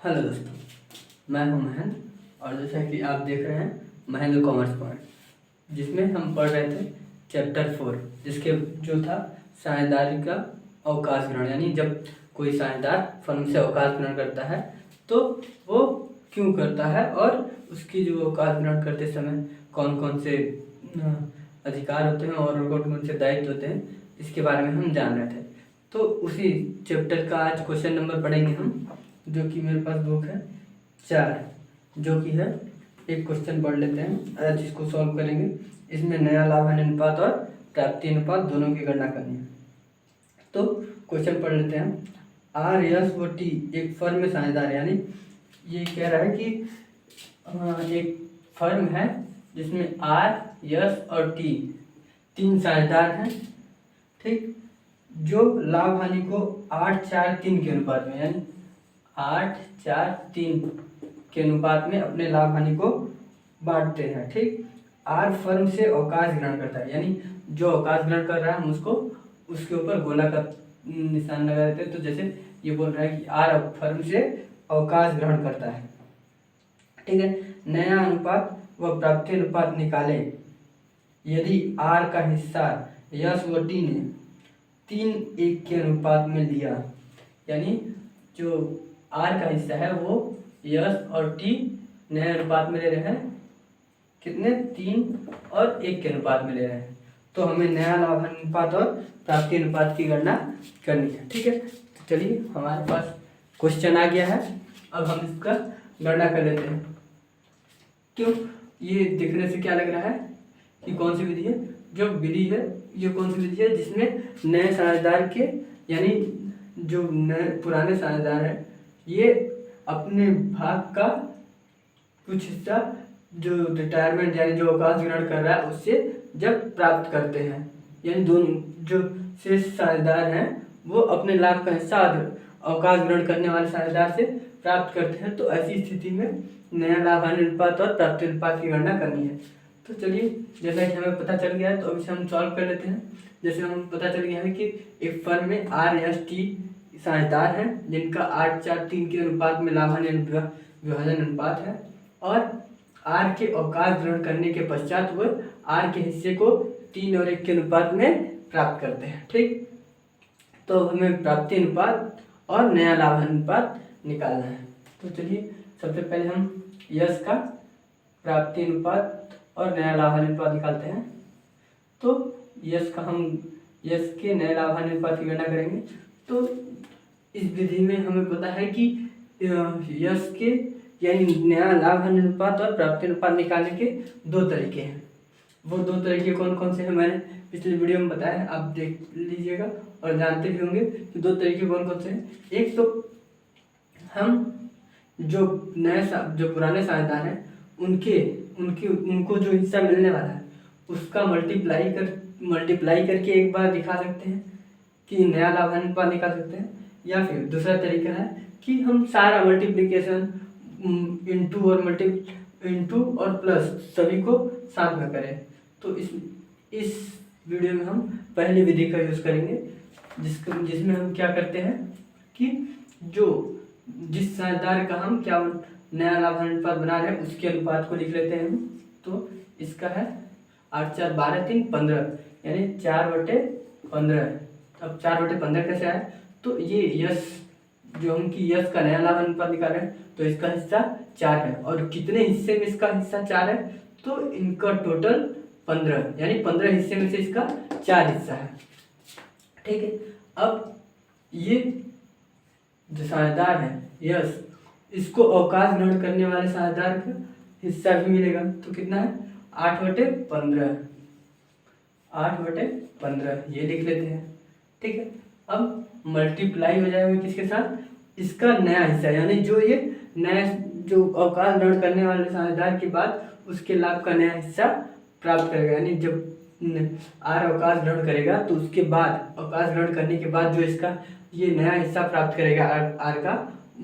Hello दोस्तों, मैं हूं महेंद्र और जैसा कि आप देख रहे हैं महेंद्र कॉमर्स पॉइंट, जिसमें हम पढ़ रहे थे चैप्टर 4, जिसके जो था साझेदारी का अवकाश ग्रहण। यानी जब कोई साझेदार फर्म से अवकाश ग्रहण करता है तो वो क्यों करता है और उसकी जो अवकाश ग्रहण करते समय कौन कौन से अधिकार होते हैं और कौन कौन से दायित्व होते हैं, इसके बारे में हम जान रहे थे। तो उसी चैप्टर का आज क्वेश्चन नंबर पढ़ेंगे हम, जो कि मेरे पास बुक है 4, जो कि है एक क्वेश्चन पढ़ लेते हैं आज इसको सॉल्व करेंगे। इसमें नया लाभ हानि अनुपात और प्राप्ति अनुपात दोनों की गणना करनी है। तो क्वेश्चन पढ़ लेते हैं। आर, यस व टी एक फर्म में साझेदार है। यानी ये कह रहा है कि एक फर्म है जिसमें आर, यस और टी 3 साझेदार हैं, ठीक, जो लाभ हानि को 8-4-3 के अनुपात में, यानी 8-4-3 के अनुपात में अपने लाभ हानि को बांटते हैं, ठीक। आर फर्म से अवकाश ग्रहण करता है, यानी जो अवकाश ग्रहण कर रहा है हम उसको उसके ऊपर गोला का निशान लगा देते हैं। तो जैसे ये बोल रहा है कि आर फर्म से अवकाश ग्रहण करता है, ठीक है। नया अनुपात व प्राप्ति अनुपात निकालें यदि आर का हिस्सा यस व टी ने 3:1 के अनुपात में लिया। यानी जो आर का हिस्सा है वो यस और टी नए अनुपात में ले रहे हैं, कितने, 3 और 1 के अनुपात में ले रहे हैं। तो हमें नया लाभ अनुपात और प्राप्ति अनुपात की गणना करनी है, ठीक है। तो चलिए, हमारे पास क्वेश्चन आ गया है, अब हम इसका गणना कर लेते हैं। क्यों, ये देखने से क्या लग रहा है कि कौन सी विधि है? जो विधि है ये कौन सी विधि है जिसमें नए साझेदार के, यानी जो नए पुराने साझेदार हैं, ये अपने भाग का कुछ हिस्सा जो रिटायरमेंट यानी जो अवकाश ग्रहण कर रहा है उससे जब प्राप्त करते हैं, यानी दोनों जो शेष साझेदार हैं वो अपने लाभ का हिस्सा अवकाश ग्रहण करने वाले साझेदार से प्राप्त करते हैं। तो ऐसी स्थिति में नया लाभ हानि अनुपात और प्राप्ति अनुपात की गणना करनी है। तो चलिए, जैसा कि हमें पता चल गया है तो अब इसे हम सॉल्व कर लेते हैं। जैसे हमें पता चल गया है कि एक फर्म में आर, एस, टी साझेदार हैं जिनका 8-4-3 के अनुपात में लाभ हानि विभाजन अनुपात है, और आर के अवकाश ग्रहण करने के पश्चात वह आर के हिस्से को 3 और 1 के अनुपात में प्राप्त करते हैं, ठीक। तो हमें प्राप्ति अनुपात और नया लाभ अनुपात निकालना है। तो चलिए, सबसे पहले हम यस का प्राप्ति अनुपात और नया लाभ अनुपात निकालते हैं। तो यस के नए लाभ अनुपात की गणना करेंगे। तो इस विधि में हमें पता है कि यस के यानी नया लाभ अनुपात और प्राप्ति अनुपात निकालने के 2 तरीके हैं। वो 2 तरीके कौन कौन से हैं मैंने पिछले वीडियो में बताया है, आप देख लीजिएगा और जानते भी होंगे कि 2 तरीके कौन कौन से हैं। एक तो हम जो पुराने साझेदार हैं उनको जो हिस्सा मिलने वाला है उसका मल्टीप्लाई करके एक बार दिखा सकते हैं कि नया लाभ अनुपात निकाल सकते हैं। या फिर दूसरा तरीका है कि हम सारा मल्टीप्लिकेशन इंटू और प्लस सभी को साथ में करें। तो इस वीडियो में हम पहली विधि का यूज़ करेंगे, जिसमें हम क्या करते हैं कि जिस साझेदार का हम क्या नया लाभ अनुपात बना रहे हैं उसके अनुपात को लिख लेते हैं हम। तो इसका है 8-4-12-3-15, यानी 4/15। अब 4/15 कैसे आए? तो ये यस का नया लाभ अनुपात निकाल रहे हैं, तो इसका हिस्सा 4 है, और कितने हिस्से में इसका हिस्सा 4 है? तो इनका टोटल 15, यानी 15 हिस्से में से इसका 4 हिस्सा है, ठीक है। अब ये जो साझेदार है यस, इसको अवकाश ग्रहण करने वाले साझेदार का हिस्सा भी मिलेगा। तो कितना है? 8/15, 8/15 ये लिख लेते हैं, ठीक है। अब मल्टीप्लाई हो जाएगा किसके साथ? इसका नया हिस्सा, यानी जो अवकाश ग्रहण करने वाले साझेदार के बाद उसके लाभ का नया हिस्सा प्राप्त करेगा। यानी जब आर अवकाश ग्रहण करेगा तो उसके बाद अवकाश ग्रहण करने के बाद जो इसका ये नया हिस्सा प्राप्त करेगा आर का,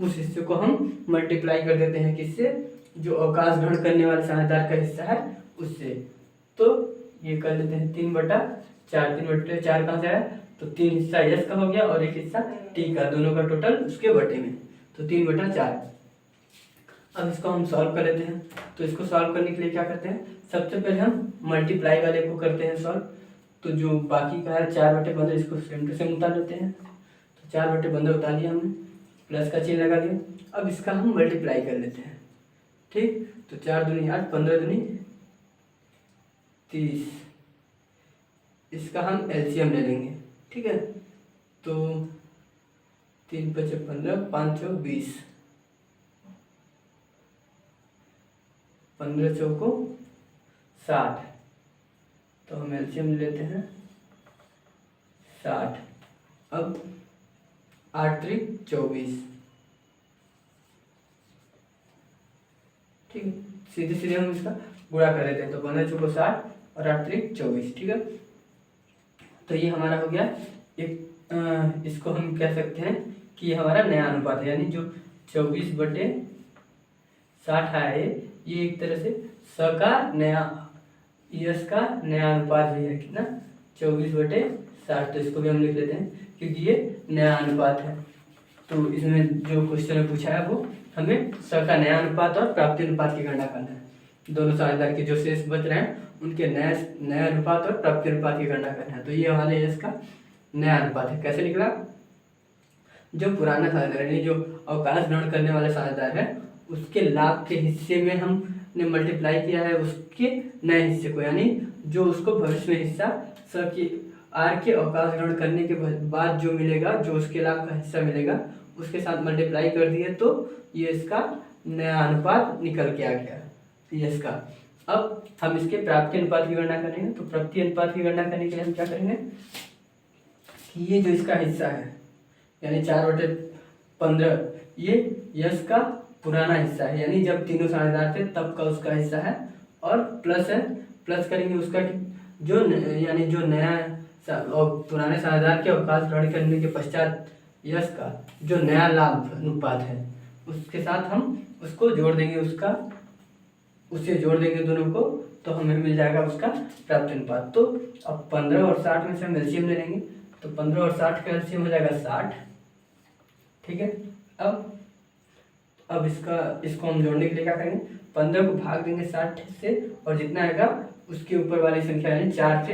उस हिस्से को हम मल्टीप्लाई कर देते हैं किससे? जो अवकाश ग्रहण करने वाले साझेदार का हिस्सा है उससे। तो ये कर लेते हैं 3/4, 3/4 कहाँ से आया? तो 3 हिस्सा यस का हो गया और 1 हिस्सा टी का, दोनों का टोटल उसके बटे में, तो 3/4। अब इसको हम सॉल्व कर लेते हैं। तो इसको सॉल्व करने के लिए क्या करते हैं, सबसे पहले हम मल्टीप्लाई वाले को करते हैं सॉल्व। तो जो बाकी का है 4/15 इसको सेम टू सेम उतार लेते हैं। तो 4/15 उतार लिया हमने, प्लस का चिन्ह लगा दिया। अब इसका हम मल्टीप्लाई कर लेते हैं। ठीक, तो 4 दूनी 8, 15 दूनी 30, इसका हम एलसीएम ले लेंगे। ठीक है, तो 3 × 5 = 15, 5 × 20, 15 × 4 = 60। तो हम एलसीएम लेते हैं 60। अब 8 × 3 = 24। ठीक है, सीधे सीधे हम इसका गुणा कर लेते हैं। तो 15 × 4 = 60 और 8 × 3 = 24। ठीक है, तो ये हमारा हो गया एक, इसको हम कह सकते हैं कि ये हमारा नया अनुपात है, यानी जो 24/60 है ये एक तरह से स का नया, यस का नया अनुपात भी है। कितना, 24/60। तो इसको भी हम लिख लेते हैं क्योंकि ये नया अनुपात है। तो इसमें जो क्वेश्चन में पूछा है वो हमें स का नया अनुपात और प्राप्ति अनुपात की गणना करना है। दोनों साझेदार के जो शेष बच रहे हैं उनके नया अनुपात और प्राप्ति अनुपात की गणना करना है। तो ये हमारे यस का नया अनुपात है। कैसे निकला, जो पुराना साझेदार यानी जो अवकाश ग्रहण करने वाले साझेदार है उसके लाभ के हिस्से में हमने मल्टीप्लाई किया है उसके नए हिस्से को, यानी जो उसको भविष्य में हिस्सा स की आर के अवकाश ग्रहण करने के बाद जो मिलेगा, जो उसके लाभ का हिस्सा मिलेगा उसके साथ मल्टीप्लाई कर दिए तो ये इसका नया अनुपात निकल के आ गया ये इसका। अब हम इसके प्राप्ति अनुपात की गणना करेंगे। तो प्राप्ति अनुपात की गणना करने के लिए हम क्या करेंगे कि ये जो इसका हिस्सा है यानी 4/15 ये यश का पुराना हिस्सा है, यानी जब तीनों साझेदार थे तब का उसका हिस्सा है, और प्लस है, प्लस करेंगे उसका जो यानी जो नया और पुराने साझेदार के अवकाश ग्रहण करने के पश्चात यश का जो नया लाभ अनुपात है उसके साथ हम उसको जोड़ देंगे, उससे जोड़ देंगे दोनों को, तो हमें मिल जाएगा उसका प्राप्ति अनुपात। तो अब 15 और 60 में से हम एलसीएम ले लेंगे। तो 15 और 60 का एलसीएम हो जाएगा 60। ठीक है, अब इसको हम जोड़ने के लिए क्या करेंगे, 15 को भाग देंगे 60 से और जितना आएगा उसके ऊपर वाली संख्या यानी 4 से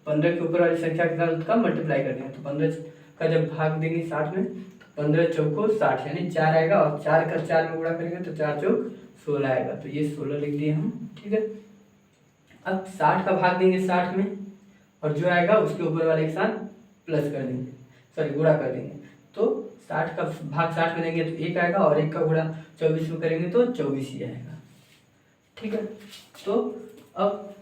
15 के ऊपर वाली संख्या के साथ उसका मल्टीप्लाई कर देंगे। तो 15 का जब भाग देंगे 60 में तो 15 × 4 = 60 यानी 4 आएगा, और 4 का 4 में गुणा करेंगे तो 4 × 4 = 16 आएगा। तो ये 16 लिख दिए हम। ठीक है, अब 60 का भाग देंगे 60 में और जो आएगा उसके ऊपर वाले के साथ प्लस कर देंगे, सॉरी गुणा कर देंगे। तो 60 का भाग 60 में देंगे तो 1 आएगा और 1 का गुणा 24 में करेंगे तो 24 ही आएगा। ठीक है, तो अब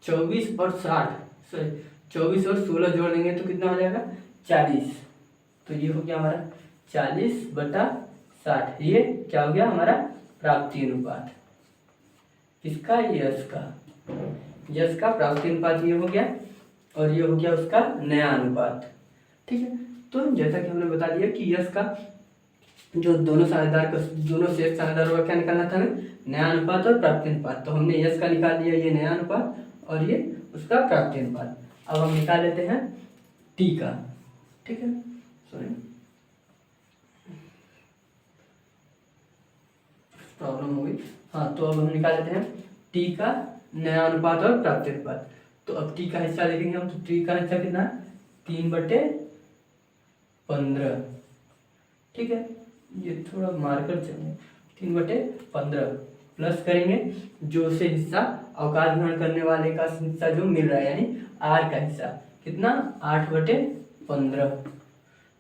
24 और 16 जोड़ देंगे तो कितना हो जाएगा 40। तो ये हो गया हमारा 40/60। ये क्या हो गया हमारा प्राप्ति अनुपात, किसका, यश का प्राप्ति अनुपात ये हो गया, और ये हो गया उसका नया अनुपात। ठीक है, तो जैसा कि हमने बता दिया कि यश का जो दोनों शेष साझेदारों का क्या निकालना था हमें, नया अनुपात और प्राप्ति अनुपात। तो हमने यश का निकाल दिया ये नया अनुपात और ये उसका प्राप्ति अनुपात। अब हम निकाल लेते हैं टी का। ठीक है, सॉरी प्रॉब्लम हो गई। हाँ, तो अब हम निकाल लेते हैं टी का नया अनुपात और प्राप्ति अनुपात। तो अब टी का हिस्सा देखेंगे हम। तो टी का हिस्सा कितना है, 3/15। ठीक है, ये थोड़ा मार्कर चाहिए, 3/15 प्लस करेंगे जो उसे हिस्सा अवकाश ग्रहण करने वाले का हिस्सा जो मिल रहा है यानी आर का हिस्सा कितना 8/15।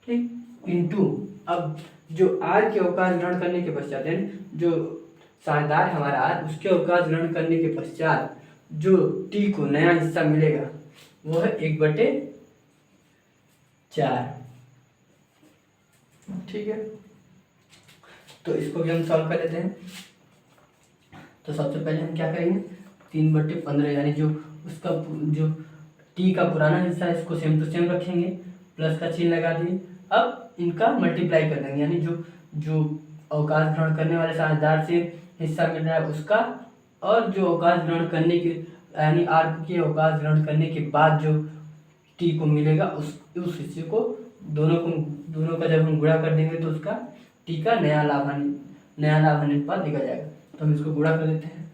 ठीक, इंटू अब जो आर के अवकाश ग्रहण करने के पश्चात यानी जो साझेदार हमारा आर उसके अवकाश ग्रहण करने के पश्चात जो टी को नया हिस्सा मिलेगा वो है 1/4। ठीक है, तो इसको भी हम सॉल्व कर लेते हैं। तो सबसे पहले हम क्या करेंगे, 3/15 यानी जो उसका जो टी का पुराना हिस्सा है इसको सेम टू सेम रखेंगे, प्लस का चिन्ह लगा दिए। अब इनका मल्टीप्लाई कर देंगे यानी जो अवकाश ग्रहण करने वाले साझेदार से हिस्सा मिल रहा है उसका, और जो अवकाश ग्रहण करने के यानी आर के अवकाश ग्रहण करने के बाद जो टी को मिलेगा उस हिस्से को दोनों का जब हम गुणा कर देंगे तो उसका टी का नया लाभ नया लाभ हानि अनुपात निकल जाएगा। तो हम इसको गुणा कर देते हैं।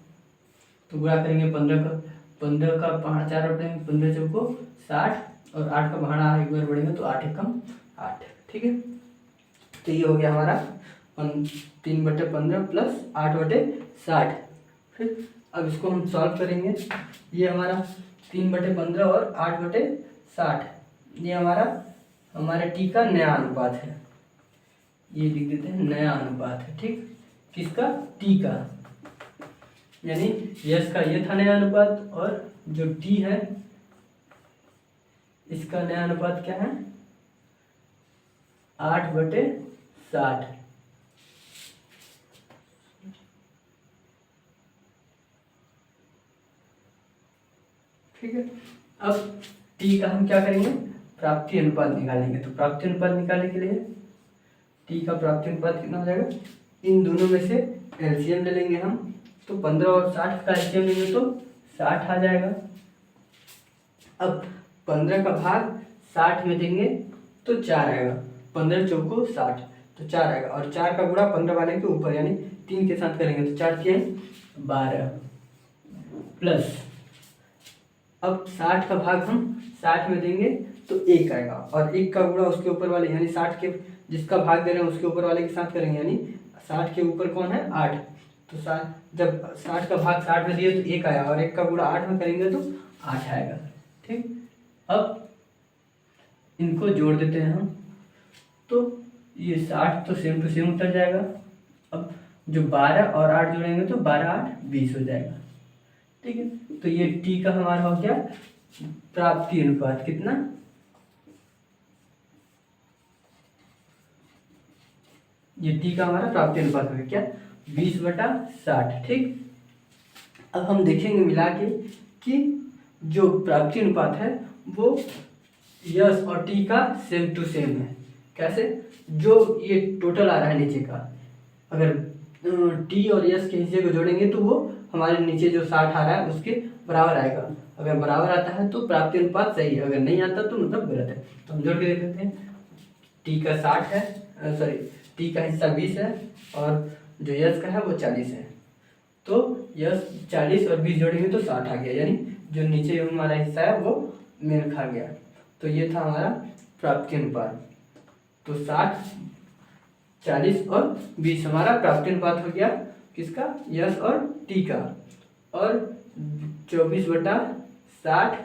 तो गुणा करेंगे 15 का 4 बढ़ेंगे, 15 चौको 60 और 8 का भाड़ा एक बार बढ़ेगा तो 8 एकम 8। ठीक है, तो ये हो गया हमारा 3/15 प्लस 8/60। फिर अब इसको हम सॉल्व करेंगे। ये हमारा 3/15 और 8/60 ये हमारे टी का नया अनुपात है। ये लिख देते हैं नया अनुपात है। ठीक, किसका? टी का, यानी यस का ये था नया अनुपात और जो टी है इसका नया अनुपात क्या है? 8/60। ठीक है, अब टी का हम क्या करेंगे? प्राप्ति अनुपात निकालेंगे। तो प्राप्ति अनुपात निकालने के लिए टी का प्राप्ति अनुपात कितना हो जाएगा? इन दोनों में से एलसीएम ले लेंगे हम। तो 15 और 60 का एलसीएम लेंगे तो 60 आ जाएगा। अब 15 का भाग 60 में देंगे तो 4 आएगा। 15 चौको 60 तो 4 आएगा और 4 का गुणा 15 वाले के ऊपर यानी 3 के साथ करेंगे तो 4 के 12 प्लस अब 60 का भाग हम 60 में देंगे तो 1 आएगा और 1 का गुणा उसके ऊपर वाले यानी 60 के जिसका भाग दे रहे हैं उसके ऊपर वाले के साथ करेंगे यानी 60 के ऊपर कौन है? 8। तो 60 जब 60 का भाग 60 में दिए तो 1 आया और 1 का गुणा 8 में करेंगे तो 8 आएगा। ठीक, अब इनको जोड़ देते हैं हम। तो ये 60 तो सेम टू सेम उतर जाएगा। अब जो 12 और 8 जोड़ेंगे तो 12 8 20 हो जाएगा। ठीक है, तो ये टी का हमारा हो गया प्राप्ति अनुपात कितना? ये टी का हमारा प्राप्ति अनुपात हो गया क्या? 20/60। ठीक, अब हम देखेंगे मिला के कि जो प्राप्ति अनुपात है वो यस और टी का सेम टू सेम है। कैसे? जो ये टोटल आ रहा है नीचे का, अगर टी और यस के हिस्से को जोड़ेंगे तो वो हमारे नीचे जो 60 आ रहा है उसके बराबर आएगा। अगर बराबर आता है तो प्राप्ति अनुपात सही है, अगर नहीं आता तो मतलब गलत है। तो हम जोड़ के देख लेते हैं। टी का 60 है, सॉरी टी का हिस्सा 20 है और जो यस का है वो 40 है। तो यस 40 और 20 जोड़ेंगे तो 60 आ गया, यानी जो नीचे हमारा हिस्सा है वो मेल खा गया। तो ये था हमारा प्राप्ति अनुपात। तो 60, 40 और 20 हमारा प्राप्ति अनुपात हो गया किसका? यस और टी का। और 24/60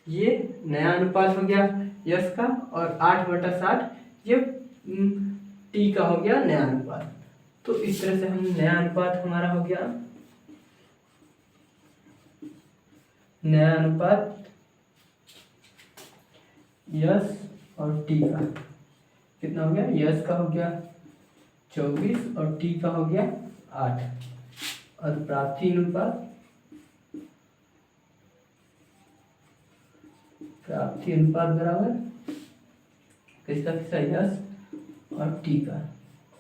ये नया अनुपात हो गया यस का और 8/60 ये टी का हो गया नया अनुपात। तो इस तरह से हम नया अनुपात हमारा हो गया नया अनुपात यस और टी का कितना हो गया? यस का हो गया 24 और टी का हो गया 8 और प्राप्ति अनुपात बराबर किसका? यस और टी का।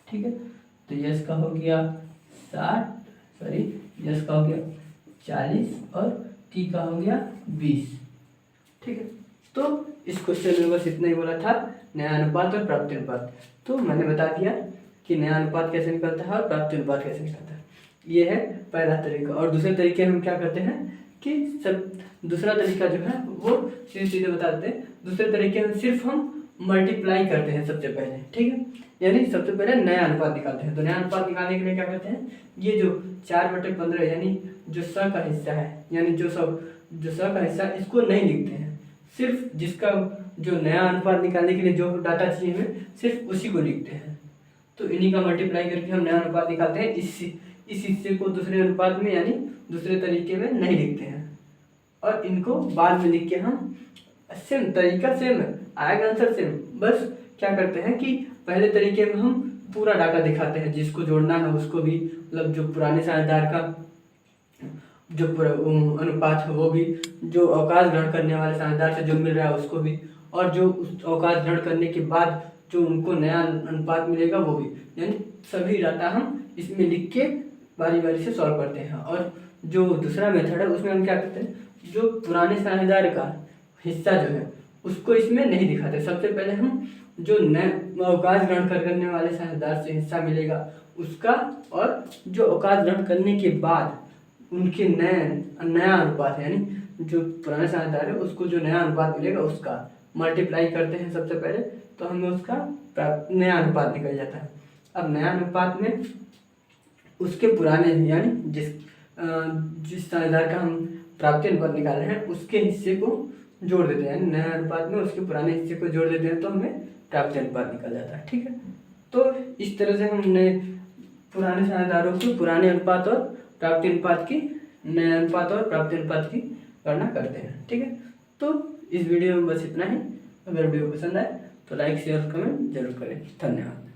ठीक है, तो यस का हो गया यस का हो गया 40 और टी का हो गया 20। ठीक है, तो इस क्वेश्चन में बस इतना ही बोला था, नया अनुपात और प्राप्ति अनुपात। तो मैंने बता दिया कि नया अनुपात कैसे निकलता है और प्राप्ति अनुपात कैसे निकलता है। ये है पहला तरीका। और दूसरे तरीके हम क्या करते हैं कि दूसरा तरीका जो है वो सीधे बता देते हैं। दूसरे तरीके में सिर्फ हम मल्टीप्लाई करते हैं सबसे पहले। ठीक है, यानी सबसे पहले नया अनुपात निकालते हैं। तो नया अनुपात निकालने के लिए क्या करते हैं? ये जो 4/15 यानी जो स का हिस्सा है, यानी जो स का हिस्सा इसको नहीं लिखते हैं, सिर्फ जिसका जो नया अनुपात निकालने के लिए जो डाटा चाहिए हमें सिर्फ उसी को लिखते हैं। तो इन्हीं का मल्टीप्लाई करके हम नया अनुपात निकालते हैं। इस हिस्से को दूसरे अनुपात में यानी दूसरे तरीके में नहीं लिखते हैं और इनको बाद में लिख के हम सेम तरीका सेम आएगा, आंसर सेम। बस क्या करते हैं कि पहले तरीके में हम पूरा डाटा दिखाते हैं, जिसको जोड़ना है उसको भी, मतलब जो पुराने साझेदार का जो अनुपात है वो भी, जो अवकाश ग्रहण करने वाले साझेदार से जो मिल रहा है उसको भी, और जो उस अवकाश ग्रहण करने के बाद जो उनको नया अनुपात मिलेगा वो भी, यानी सभी डाटा हम इसमें लिख के बारी बारी से सॉल्व करते हैं। और जो दूसरा मेथड है उसमें हम क्या करते हैं, जो पुराने साझेदार का हिस्सा जो है उसको इसमें नहीं दिखाते। सबसे पहले हम जो नए अवकाश ग्रहण करने वाले साझेदार से हिस्सा मिलेगा उसका, और जो अवकाश ग्रहण करने के बाद उनके नया अनुपात है, यानी जो पुराने साझेदार है उसको जो नया अनुपात मिलेगा उसका मल्टीप्लाई करते हैं सबसे पहले, तो हमें उसका नया अनुपात निकल जाता है। अब नया अनुपात में उसके पुराने, यानी जिस साझेदार का हम प्राप्ति अनुपात निकाल रहे हैं उसके हिस्से को जोड़ देते हैं, यानी नया अनुपात में उसके पुराने हिस्से को जोड़ देते हैं, तो हमें प्राप्ति अनुपात निकल जाता है। ठीक है, तो इस तरह से हमने पुराने साझेदारों के पुराने अनुपात और प्राप्ति अनुपात की, नए अनुपात और प्राप्ति अनुपात की गणना करते हैं। ठीक है, तो इस वीडियो में बस इतना ही। अगर वीडियो पसंद आए तो लाइक शेयर कमेंट जरूर करें। धन्यवाद।